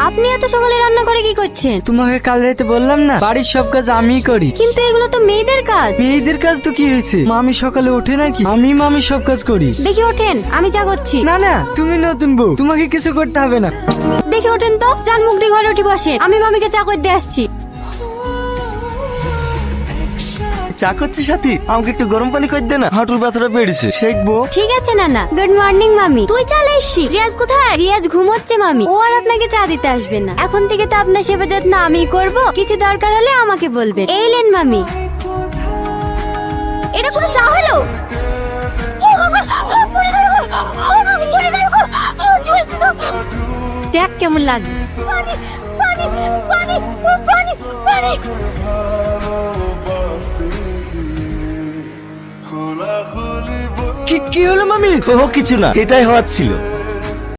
আপনি এত সকালে রান্না করে কি করছেন? তোমাকে কাল রাতে বললাম না বাড়ির সব কাজ আমিই করি। কিন্তু এগুলো তো মেয়েদের কাজ। মেয়েদের কাজ তো কি হয়েছে? মামি সকালে ওঠে নাকি? আমি সব কাজ করি। দেখি ওঠেন, আমি যা করছি। না না, তুমি নতুন বউ, তোমাকে কিছু করতে হবে না। দেখি ওঠেন তো, যান মুখ দিয়ে ঘরে উঠে বসে, আমি মামিকে চা করে দিয়ে আসছি। চা করছে সাথী, আমাকে একটু গরম পানি করে দে না, হাঁটুর ব্যথাটা বেড়েছে, শেখবো। ঠিক আছে নানা। গুড মর্নিং মামি। তুই চলে এসছি। রিয়াজ কোথায়? রিয়াজ ঘুমোচ্ছে মামি। ও আর আপনাকে চা দিতে আসবে না। এখন থেকে তো আপনার সেবা যত্ন আমিই করব। কিছু দরকার হলে আমাকে বলবেন। এইলেন মামি। এটা কোনো চা হলো? দেখ কেমন লাগে। কি হলো মামি? ও কিছু না, এটাই হওয়ার ছিল।